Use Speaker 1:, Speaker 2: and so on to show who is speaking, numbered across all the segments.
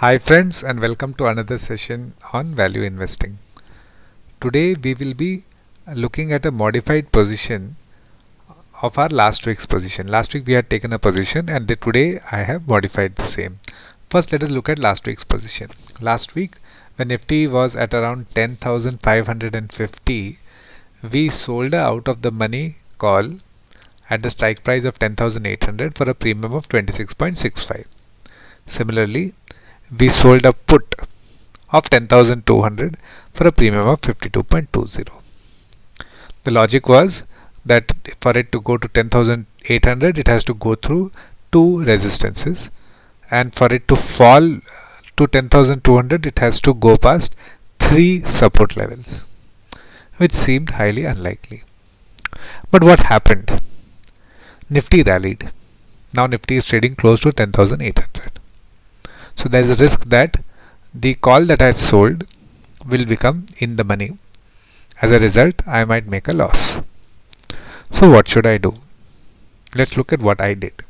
Speaker 1: Hi friends, and welcome to another session on value investing. Today we will be looking at a modified position of our last week's position. Last week we had taken a position and today I have modified the same. First let us look at last week's position. Last week when Nifty was at around 10,550, we sold out of the money call at the strike price of 10,800 for a premium of 26.65. Similarly, we sold a put of 10,200 for a premium of 52.20. The logic was that for it to go to 10,800 it has to go through two resistances, and for it to fall to 10,200 it has to go past three support levels, which seemed highly unlikely. But what happened? Nifty rallied. Now Nifty is trading close to 10,800. So there is a risk that the call that I have sold will become in the money. As a result, I might make a loss. So what should I do? Let's look at what I did.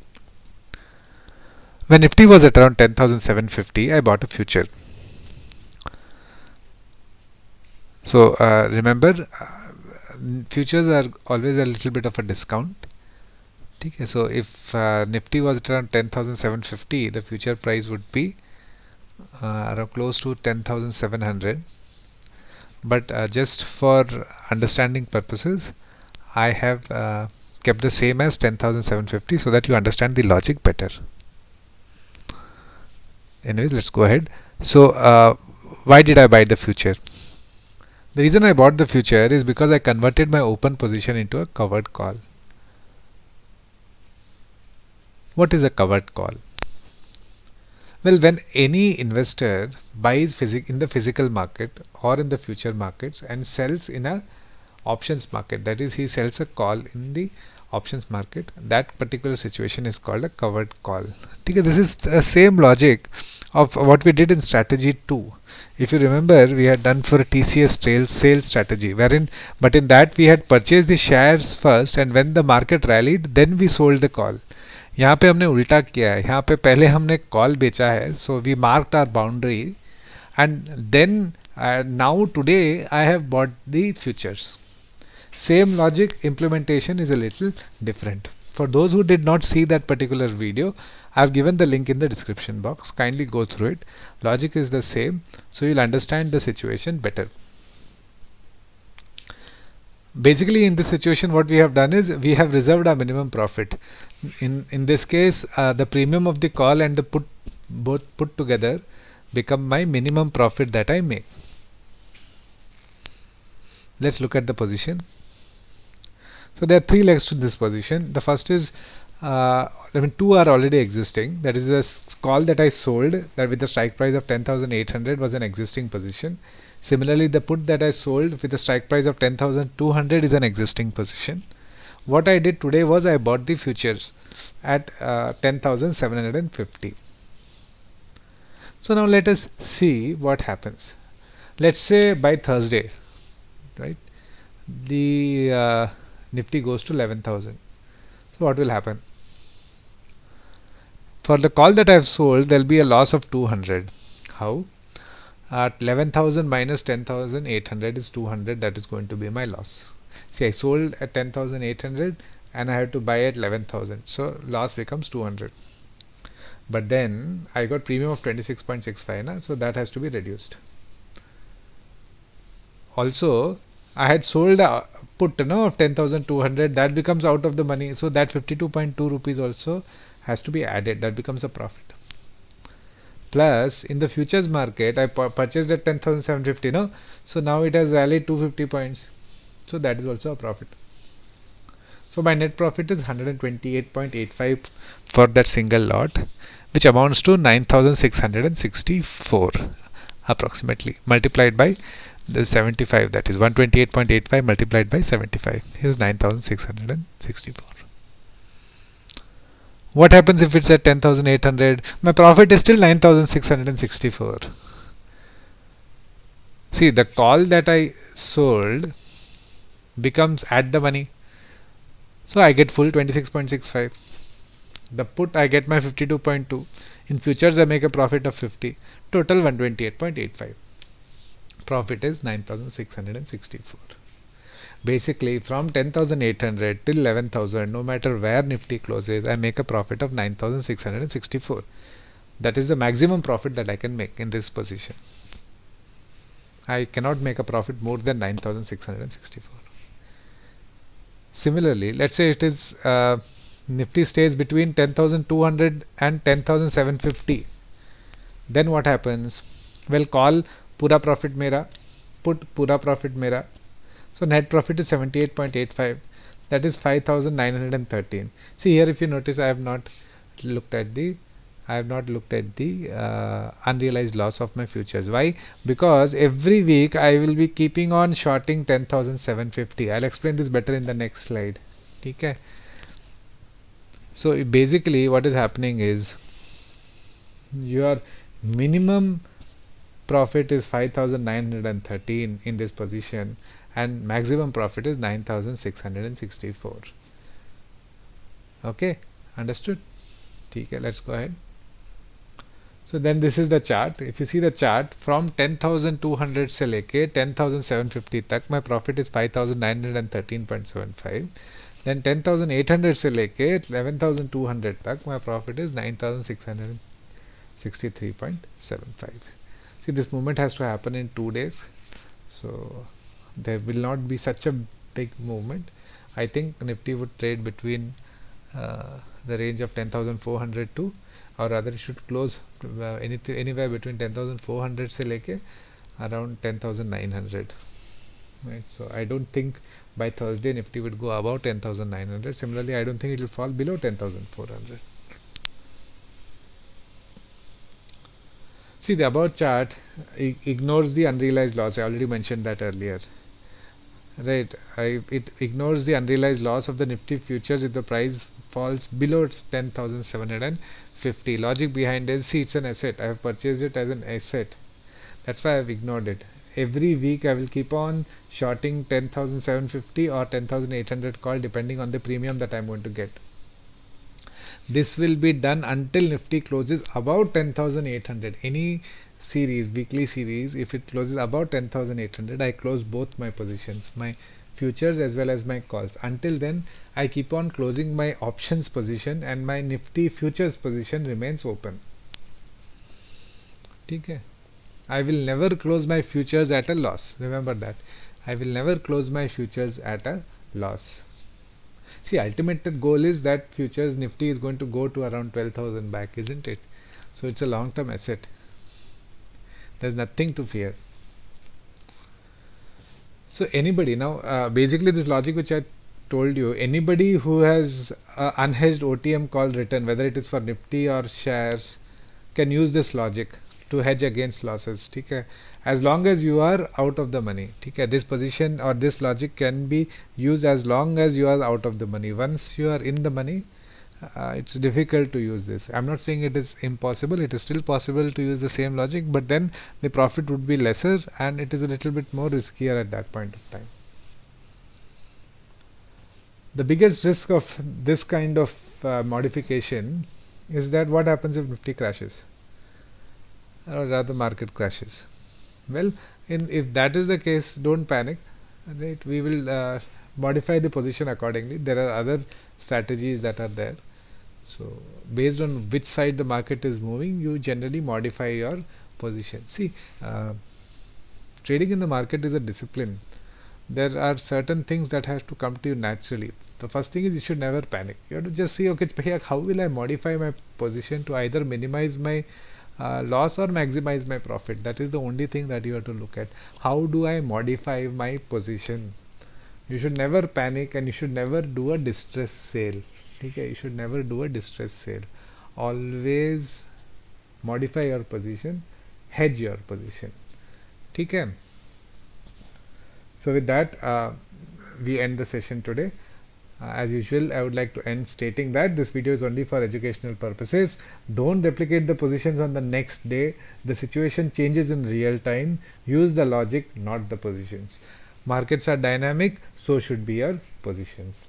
Speaker 1: When Nifty was at around 10,750, I bought a future. So remember, futures are always a little bit of a discount. Okay, so if Nifty was at around 10,750, the future price would be around close to 10,700. But just for understanding purposes, I have kept the same as 10,750 so that you understand the logic better. Anyways, let's go ahead. So why did I buy the future? The reason I bought the future is because I converted my open position into a covered call. What is a covered call? Well, when any investor buys in the physical market or in the future markets and sells in a options market, that is, he sells a call in the options market, that particular situation is called a covered call. Okay, this is the same logic of what we did in strategy 2. If you remember, we had done for a TCS sales strategy, but in that we had purchased the shares first, and when the market rallied, then we sold the call. यहाँ पे हमने उल्टा किया है. यहाँ पे पहले हमने कॉल बेचा है, so we marked our boundary, and then now today I have bought the futures. Same logic, implementation is a little different. For those who did not see that particular video, I have given the link in the description box. Kindly go through it. Logic is the same, so you'll understand the situation better. Basically, in this situation, what we have done is we have reserved our minimum profit. In this case, the premium of the call and the put both put together become my minimum profit that I make. Let's look at the position. So there are three legs to this position. The first is, two are already existing. That is a call that I sold that with the strike price of 10,800 was an existing position. Similarly, the put that I sold with a strike price of 10,200 is an existing position. What I did today was I bought the futures at 10,750. So now let us see what happens. Let's say by Thursday, right, the Nifty goes to 11,000. So what will happen? For the call that I have sold, there will be a loss of 200. How? At 11,000 minus 10,800 is 200. That is going to be my loss. See, I sold at 10,800 and I have to buy at 11,000. So loss becomes 200. But then I got premium of 26.65, so that has to be reduced. Also, I had sold a put of 10,200. That becomes out of the money. So that 52.2 rupees also has to be added. That becomes a profit. Plus, in the futures market, I purchased at 10,750. So now it has rallied 250 points. So that is also a profit. So my net profit is 128.85 for that single lot, which amounts to 9,664 approximately, multiplied by the 75. That is 128.85 multiplied by 75 is 9,664. What happens if it's at 10,800? My profit is still 9,664. See, the call that I sold becomes at the money. So I get full 26.65. The put I get my 52.2. In futures I make a profit of 50. Total 128.85. Profit is 9664. Basically from 10,800 till 11,000, no matter where Nifty closes, I make a profit of 9664. That is the maximum profit that I can make in this position. I cannot make a profit more than 9664. Similarly, let's say it is Nifty stays between 10,200 and 10,750. Then what happens? Well, call pura profit mera, put pura profit mera. So net profit is 78.85. That is 5,913. See here, if you notice, I have not looked at the unrealized loss of my futures. Why? Because every week I will be keeping on shorting 10,750. I'll explain this better in the next slide. Okay. So basically what is happening is your minimum profit is 5,913 in this position and maximum profit is 9,664. Okay, understood? Okay, let's go ahead. So then this is the chart. If you see the chart, from 10,200 से लेके 10,750 तक my profit is 5,913.75. Then 10,800 से लेके 11,200 तक my profit is 9,663.75. See, this movement has to happen in 2 days, so there will not be such a big movement. I think Nifty would trade between the range of 10,400 to, or rather it should close anywhere between 10,400 से लेके around 10,900. Right, so I don't think by Thursday Nifty would go above 10,900. Similarly, I don't think it will fall below 10,400. See, the above chart ignores the unrealized loss. I already mentioned that earlier. Right, it ignores the unrealized loss of the Nifty futures if the price falls below 10,750. Logic behind is, see, it's an asset. I have purchased it as an asset. That's why I have ignored it. Every week I will keep on shorting 10,750 or 10,800 call depending on the premium that I am going to get. This will be done until Nifty closes about 10,800. Any series, weekly series, if it closes about 10,800, I close both my positions, my futures as well as my calls. Until then, I keep on closing my options position and my Nifty futures position remains open. Okay. I will never close my futures at a loss. Remember that. I will never close my futures at a loss. See, ultimate goal is that futures Nifty is going to go to around 12,000 back, isn't it? So it's a long-term asset. There's nothing to fear. So anybody now, basically this logic which I told you, anybody who has unhedged OTM call written, whether it is for Nifty or shares, can use this logic to hedge against losses. Okay? As long as you are out of the money. Okay? This position or this logic can be used as long as you are out of the money. Once you are in the money, it's difficult to use this. I'm not saying it is impossible. It is still possible to use the same logic, but then the profit would be lesser and it is a little bit more riskier at that point of time. The biggest risk of this kind of modification is that what happens if Nifty crashes, or rather market crashes. Well, if that is the case, don't panic. Right, we will modify the position accordingly. There are other strategies that are there. So based on which side the market is moving, you generally modify your position. See, trading in the market is a discipline. There are certain things that have to come to you naturally. The first thing is you should never panic. You have to just see, okay, how will I modify my position to either minimize my loss or maximize my profit. That is the only thing that you have to look at. How do I modify my position? You should never panic and you should never do a distress sale. Okay, you should never do a distress sale. Always modify your position, hedge your position. Okay. So with that, we end the session today. As usual, I would like to end stating that this video is only for educational purposes. Don't replicate the positions on the next day. The situation changes in real time. Use the logic, not the positions. Markets are dynamic, so should be your positions.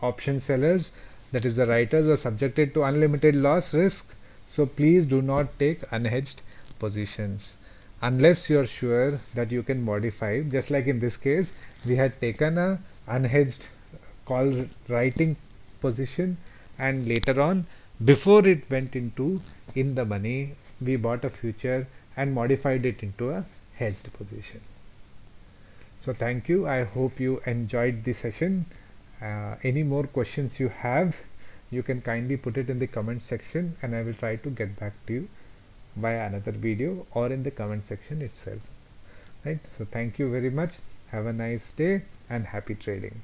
Speaker 1: Option sellers, that is the writers are subjected to unlimited loss risk. So please do not take unhedged positions unless you are sure that you can modify. Just like in this case, we had taken a unhedged call writing position, and later on, before it went into in the money, we bought a future and modified it into a hedged position. So thank you. I hope you enjoyed the session. Any more questions you have, you can kindly put it in the comment section, and I will try to get back to you via another video or in the comment section itself. Right. So thank you very much. Have a nice day and happy trading.